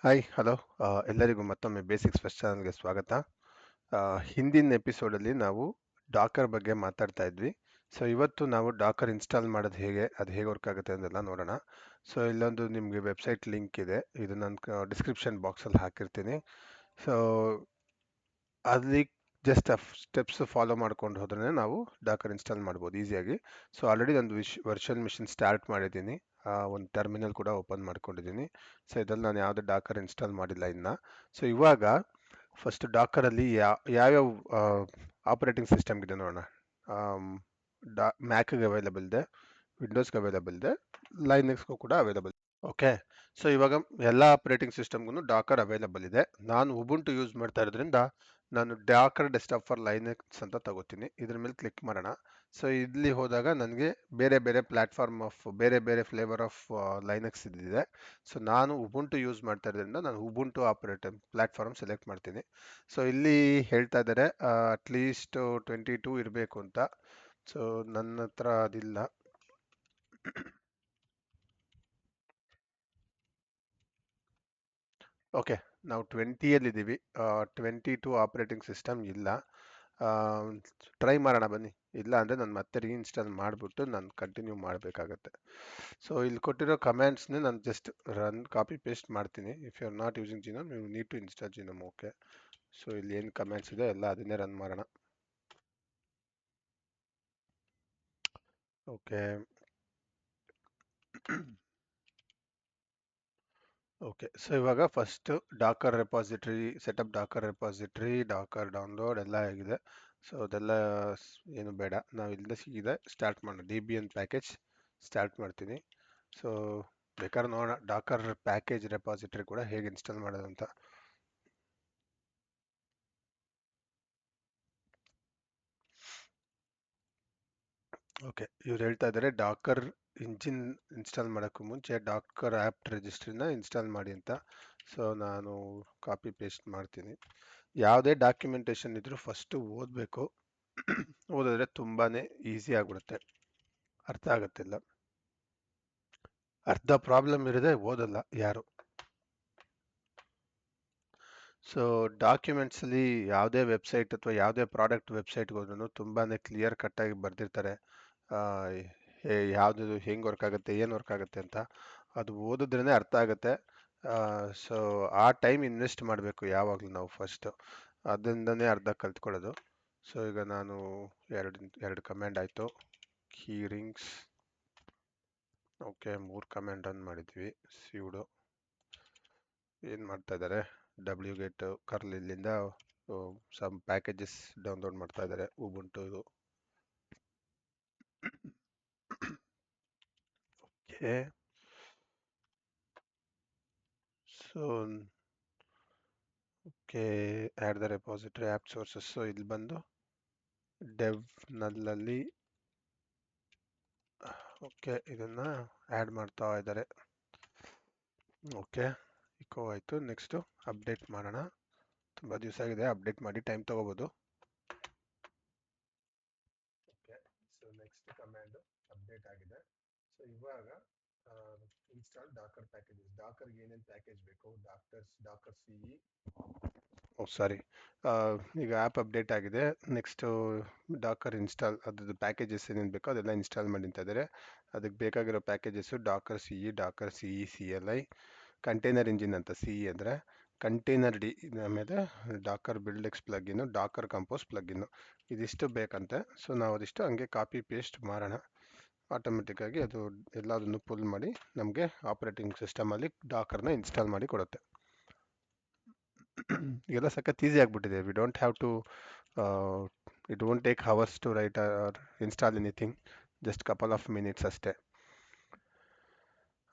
Hi hello ಎಲ್ಲರಿಗೂ ಮತ್ತೊಮ್ಮೆ basics first ಚಾನಲ್ಗೆ ಸ್ವಾಗತ. ಹಿಂದಿನ ಎಪಿಸೋಡಲ್ಲಿ ನಾವು ಡಾಕರ್ ಬಗ್ಗೆ ಮಾತಾಡ್ತಾ ಇದ್ವಿ. ಸೊ ಇವತ್ತು ನಾವು ಡಾಕರ್ ಇನ್ಸ್ಟಾಲ್ ಮಾಡೋದು ಹೇಗೆ, ಅದು ಹೇಗೆ ವರ್ಕ್ ಆಗುತ್ತೆ ಅಂತೆಲ್ಲ ನೋಡೋಣ. ಸೊ ಇಲ್ಲೊಂದು ನಿಮಗೆ ವೆಬ್ಸೈಟ್ ಲಿಂಕ್ ಇದೆ, ಇದು ನಾನು ಡಿಸ್ಕ್ರಿಪ್ಷನ್ ಬಾಕ್ಸಲ್ಲಿ ಹಾಕಿರ್ತೀನಿ. ಸೊ ಅಲ್ಲಿ ಜಸ್ಟ್ ಸ್ಟೆಪ್ಸ್ ಫಾಲೋ ಮಾಡ್ಕೊಂಡು ಹೋದ್ರೆ ನಾವು ಡಾಕರ್ ಇನ್ಸ್ಟಾಲ್ ಮಾಡ್ಬೋದು ಈಸಿಯಾಗಿ. ಸೊ ಆಲ್ರೆಡಿ ಒಂದು ವರ್ಚುವಲ್ ಮಿಷಿನ್ ಸ್ಟಾರ್ಟ್ ಮಾಡಿದ್ದೀನಿ, ಒಂದು ಟರ್ಮಿನಲ್ ಕೂಡ ಓಪನ್ ಮಾಡ್ಕೊಂಡಿದ್ದೀನಿ. ಸೊ ಇದ್ರಲ್ಲಿ ನಾನು ಯಾವುದೇ ಡಾಕರ್ ಇನ್ಸ್ಟಾಲ್ ಮಾಡಿಲ್ಲ ಇನ್ನು. ಸೊ ಇವಾಗ ಫಸ್ಟ್ ಡಾಕರಲ್ಲಿ ಯಾವ್ಯಾವ ಆಪರೇಟಿಂಗ್ ಸಿಸ್ಟಮ್ ಇದೆ ನೋಡೋಣ. ಮ್ಯಾಕ್ಗೆ ಅವೈಲಬಲ್ ಇದೆ, ವಿಂಡೋಸ್ಗೆ ಅವೈಲಬಲ್ ಇದೆ, ಲೈನೆಕ್ಸ್ಗೂ ಕೂಡ ಅವೈಲಬಲ್. ಓಕೆ, ಸೊ ಇವಾಗ ಎಲ್ಲ ಆಪರೇಟಿಂಗ್ ಸಿಸ್ಟಮ್ಗೂ ಡಾಕರ್ ಅವೈಲಬಲ್ ಇದೆ. ನಾನು ಉಬುಂಟು ಯೂಸ್ ಮಾಡ್ತಾ ಇರೋದ್ರಿಂದ ನಾನು ಡಾಕರ್ ಡೆಸ್ಕ್ಟಾಪ್ ಫಾರ್ ಲೈನೆಕ್ಸ್ ಅಂತ ತಗೋತೀನಿ. ಇದ್ರ ಮೇಲೆ ಕ್ಲಿಕ್ ಮಾಡೋಣ. ಸೊ ಇಲ್ಲಿ ಹೋದಾಗ ನನಗೆ ಬೇರೆ ಬೇರೆ ಪ್ಲಾಟ್ಫಾರ್ಮ್ ಆಫ್ ಬೇರೆ ಬೇರೆ ಫ್ಲೇವರ್ ಆಫ್ ಲೈನೆಕ್ಸ್ ಇದಿದೆ. ಸೊ ನಾನು ಉಬುಂಟು ಯೂಸ್ ಮಾಡ್ತಾ ಇರೋದ್ರಿಂದ ನಾನು ಉಬುಂಟು ಆಪರೇಟಿಂಗ್ ಪ್ಲಾಟ್ಫಾರ್ಮ್ ಸೆಲೆಕ್ಟ್ ಮಾಡ್ತೀನಿ. ಸೊ ಇಲ್ಲಿ ಹೇಳ್ತಾ ಇದ್ದಾರೆ ಅಟ್ಲೀಸ್ಟ್ 22 ಇರಬೇಕು ಅಂತ. ಸೊ ನನ್ನ ಹತ್ರ ಅದಿಲ್ಲ. ಓಕೆ, ನಾವು 20ಯಲ್ಲಿದ್ದೀವಿ. 22 ಆಪರೇಟಿಂಗ್ ಸಿಸ್ಟಮ್ ಇಲ್ಲ. ಟ್ರೈ ಮಾಡೋಣ ಬನ್ನಿ. ಇಲ್ಲ ಅಂದರೆ ನಾನು ಮತ್ತೆ ರೀಇನ್ಸ್ಟಾಲ್ ಮಾಡಿಬಿಟ್ಟು ನಾನು ಕಂಟಿನ್ಯೂ ಮಾಡಬೇಕಾಗತ್ತೆ. ಸೊ ಇಲ್ಲಿ ಕೊಟ್ಟಿರೋ ಕಮೆಂಟ್ಸ್ನೇ ನಾನು ಜಸ್ಟ್ ಕಾಪಿ ಪೇಸ್ಟ್ ಮಾಡ್ತೀನಿ. If you are not using GNOME you need to install GNOME. Okay, so ಇಲ್ಲಿ ಏನು ಕಮೆಂಟ್ಸ್ ಇದೆ ಎಲ್ಲ ಅದನ್ನೇ ರನ್ ಮಾಡೋಣ. ಓಕೆ ಓಕೆ, ಸೊ ಇವಾಗ first Docker repository setup, Docker repository, Docker download ಎಲ್ಲ ಆಗಿದೆ. ಸೊ ಅದೆಲ್ಲ ಏನು ಬೇಡ, ನಾವು ಇಲ್ಲಿಂದ ಸೀದಾ ಸ್ಟಾರ್ಟ್ ಮಾಡೋಣ. DBN ಪ್ಯಾಕೇಜ್ ಸ್ಟಾರ್ಟ್ ಮಾಡ್ತೀನಿ. ಸೊ ಬೇಕಾದ್ರೆ ನೋಡೋಣ ಡಾಕರ್ ಪ್ಯಾಕೇಜ್ ರೆಪಾಸಿಟ್ರಿ ಕೂಡ ಹೇಗೆ ಇನ್ಸ್ಟಾಲ್ ಮಾಡೋದು ಅಂತ. ಓಕೆ, ಇವ್ರು ಹೇಳ್ತಾ ಇದ್ದಾರೆ ಡಾಕರ್ ಇಂಜಿನ್ ಇನ್ಸ್ಟಾಲ್ ಮಾಡೋಕ್ಕೂ ಮುಂಚೆ ಡಾಕರ್ ಆ್ಯಪ್ ರಿಜಿಸ್ಟ್ರಿನ ಇನ್ಸ್ಟಾಲ್ ಮಾಡಿ ಅಂತ. ಸೊ ನಾನು ಕಾಪಿ ಪೇಸ್ಟ್ ಮಾಡ್ತೀನಿ. ಯಾವುದೇ ಡಾಕ್ಯುಮೆಂಟೇಶನ್ ಇದ್ರೂ ಫಸ್ಟು ಓದಬೇಕು. ಓದಿದ್ರೆ ತುಂಬಾ ಈಸಿ ಆಗಿಬಿಡುತ್ತೆ, ಅರ್ಥ ಆಗುತ್ತಿಲ್ಲ. ಅರ್ಧ ಪ್ರಾಬ್ಲಮ್ ಇರದೆ ಓದಲ್ಲ ಯಾರು. ಸೊ ಡಾಕ್ಯುಮೆಂಟ್ಸಲ್ಲಿ ಯಾವುದೇ ವೆಬ್ಸೈಟ್ ಅಥವಾ ಯಾವುದೇ ಪ್ರಾಡಕ್ಟ್ ವೆಬ್ಸೈಟ್ಗೆ ಹೋದ್ರೂ ತುಂಬಾ ಕ್ಲಿಯರ್ ಕಟ್ಟಾಗಿ ಬರೆದಿರ್ತಾರೆ. ಯಾವುದು ಹೆಂಗೆ ವರ್ಕ್ ಆಗುತ್ತೆ, ಏನು ವರ್ಕ್ ಆಗುತ್ತೆ ಅಂತ. ಅದು ಓದಿದ್ರೇ ಅರ್ಥ ಆಗುತ್ತೆ. ಸೊ ಆ ಟೈಮ್ ಇನ್ವೆಸ್ಟ್ ಮಾಡಬೇಕು ಯಾವಾಗಲೂ ನಾವು ಫಸ್ಟು. ಅದರಿಂದನೇ ಅರ್ಧ ಕಲ್ತ್ಕೊಳ್ಳೋದು. ಸೊ ಈಗ ನಾನು ಎರಡು ಕಮೆಂಡ್ ಆಯಿತು. Key rings. Okay, 3 comment run ಮಾಡಿದ್ವಿ. ಸ್ಯೂಡೋ ಏನು ಮಾಡ್ತಾ ಇದ್ದಾರೆ, WGET ಕರ್ಲ್ ಇಲ್ಲಿಂದ ಸಮ್ ಪ್ಯಾಕೇಜಸ್ ಡೌನ್ಲೋಡ್ ಮಾಡ್ತಾ ಇದ್ದಾರೆ ಉಬುಂಟು ಇದು. Okay, so okay, add the repository app sources. So ಇಲ್ಲಿ ಬಂದು ಡೆವ್ ನಲ್ಲಲ್ಲಿ ಓಕೆ ಇದನ್ನ ಆ್ಯಡ್ ಮಾಡ್ತಾ ಇದ್ದಾರೆ. ಓಕೆ, ಇಕೋ ಆಯಿತು. ನೆಕ್ಸ್ಟು ಅಪ್ಡೇಟ್ ಮಾಡೋಣ. ತುಂಬ ದಿವಸ ಆಗಿದೆ, ಅಪ್ಡೇಟ್ ಮಾಡಿ ಟೈಮ್ ತೊಗೋಬೋದು. Okay, so next command update ಆಗಿದೆ. ಸೊ ಇವಾಗ ಇನ್ಸ್ಟಾಲ್ ಡಾಕರ್ ಪ್ಯಾಕೇಜಸ್. ಡಾಕರ್ಗೆ ಏನೇನು ಪ್ಯಾಕೇಜ್ ಬೇಕು, ಡಾಕರ್ CE. ಸಾರಿ, ಈಗ ಆ್ಯಪ್ ಅಪ್ಡೇಟ್ ಆಗಿದೆ. ನೆಕ್ಸ್ಟು ಡಾಕರ್ ಇನ್ಸ್ಟಾಲ್ ಅದ್ರದ್ದು ಪ್ಯಾಕೇಜಸ್ ಏನೇನು ಬೇಕೋ ಅದೆಲ್ಲ ಇನ್ಸ್ಟಾಲ್ ಮಾಡಿ ಅಂತ ಇದ್ದಾರೆ. ಅದಕ್ಕೆ ಬೇಕಾಗಿರೋ packages Dakar CE, Dakar CE CLI, container engine ಅಂತ. CE ಅಂದರೆ ಕಂಟೈನರ್ ಡಿ, ಆಮೇಲೆ ಡಾಕರ್ ಬಿಲ್ಡೆಕ್ಸ್ ಪ್ಲಗಿನ್ನು, ಡಾಕರ್ ಕಂಪೋಸ್ ಪ್ಲಗಿನ್ನು, ಇದಿಷ್ಟು ಬೇಕಂತೆ. ಸೊ ನಾವು ಅದಿಷ್ಟು ಹಂಗೆ ಕಾಪಿ ಪೇಸ್ಟ್ ಮಾಡೋಣ. ಆಟೋಮೆಟಿಕ್ಕಾಗಿ ಅದು ಎಲ್ಲದನ್ನು ಪುಲ್ ಮಾಡಿ ನಮಗೆ ಆಪರೇಟಿಂಗ್ ಸಿಸ್ಟಮಲ್ಲಿ ಡಾಕರ್ನ ಇನ್ಸ್ಟಾಲ್ ಮಾಡಿ ಕೊಡುತ್ತೆ. ಇದೆಲ್ಲ ಸಖತ್ ಈಸಿ ಆಗಿಬಿಟ್ಟಿದೆ. We don't have to it won't take hours to write or install anything, just couple of minutes ಅಷ್ಟೇ.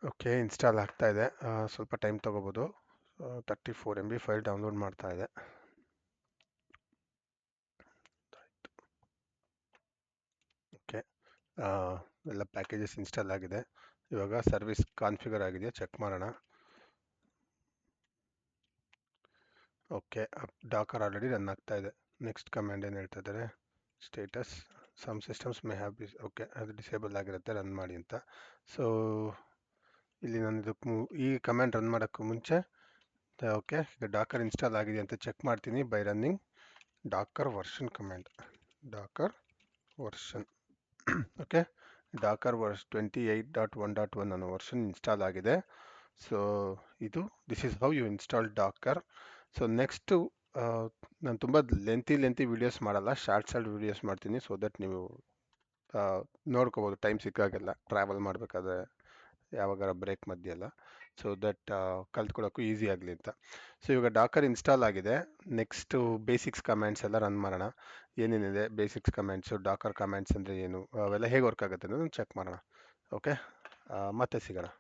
ಓಕೆ, ಇನ್ಸ್ಟಾಲ್ ಆಗ್ತಾ ಇದೆ, ಸ್ವಲ್ಪ ಟೈಮ್ ತೊಗೋಬೋದು. 34 MB ಫೈಲ್ ಡೌನ್ಲೋಡ್ ಮಾಡ್ತಾ ಇದೆ. ಓಕೆ, ಎಲ್ಲ ಪ್ಯಾಕೇಜಸ್ ಇನ್ಸ್ಟಾಲ್ ಆಗಿದೆ. ಇವಾಗ ಸರ್ವಿಸ್ ಕಾನ್ಫಿಗರ್ ಆಗಿದೆಯಾ ಚೆಕ್ ಮಾಡೋಣ. ಓಕೆ, ಡಾಕರ್ ಆಲ್ರೆಡಿ ರನ್ ಆಗ್ತಾ ಇದೆ. ನೆಕ್ಸ್ಟ್ ಕಮ್ಯಾಂಡ್ ಏನು ಹೇಳ್ತಾ ಇದ್ದಾರೆ, status some systems may have be. Okay, ಅದು ಡಿಸೇಬಲ್ ಆಗಿರುತ್ತೆ, ರನ್ ಮಾಡಿ ಅಂತ. ಸೊ ಇಲ್ಲಿ ನಾನು ಈ ಕಮ್ಯಾಂಡ್ ರನ್ ಮಾಡೋಕ್ಕೂ ಮುಂಚೆ ಓಕೆ, ಈಗ ಡಾಕರ್ ಇನ್ಸ್ಟಾಲ್ ಆಗಿದೆ ಅಂತ ಚೆಕ್ ಮಾಡ್ತೀನಿ by running Docker version command. Docker version okay, Docker version 28.1.1 ಅನ್ನೋ ವರ್ಷನ್ ಇನ್ಸ್ಟಾಲ್ ಆಗಿದೆ. ಸೊ ಇದು this is how you install Docker. So next ನಾನು ತುಂಬ ಲೆಂತಿ ವೀಡಿಯೋಸ್ ಮಾಡಲ್ಲ, ಶಾರ್ಟ್ ವೀಡಿಯೋಸ್ ಮಾಡ್ತೀನಿ, ಸೊ ದಟ್ ನೀವು ನೋಡ್ಕೋಬೋದು ಟೈಮ್ ಸಿಕ್ಕಾಗೆಲ್ಲ, ಟ್ರಾವೆಲ್ ಮಾಡಬೇಕಾದ್ರೆ ಯಾವಾಗಾರ ಬ್ರೇಕ್ ಮಧ್ಯೆ ಎಲ್ಲ, ಸೊ ದಟ್ ಕಲ್ತ್ಕೊಳ್ಳೋಕ್ಕೂ ಈಸಿ ಆಗಲಿ ಅಂತ. ಸೊ ಇವಾಗ ಡಾಕರ್ ಇನ್ಸ್ಟಾಲ್ ಆಗಿದೆ. ನೆಕ್ಸ್ಟು ಬೇಸಿಕ್ಸ್ ಕಮೆಂಟ್ಸ್ ಎಲ್ಲ ರನ್ ಮಾಡೋಣ. ಏನೇನಿದೆ ಬೇಸಿಕ್ಸ್ ಕಮೆಂಟ್ಸು, ಡಾಕರ್ ಕಮೆಂಟ್ಸ್ ಅಂದರೆ ಏನು, ಅವೆಲ್ಲ ಹೇಗೆ ವರ್ಕ್ ಆಗುತ್ತೆ ಅನ್ನೋದನ್ನು ಚೆಕ್ ಮಾಡೋಣ. ಓಕೆ, ಮತ್ತೆ ಸಿಗೋಣ.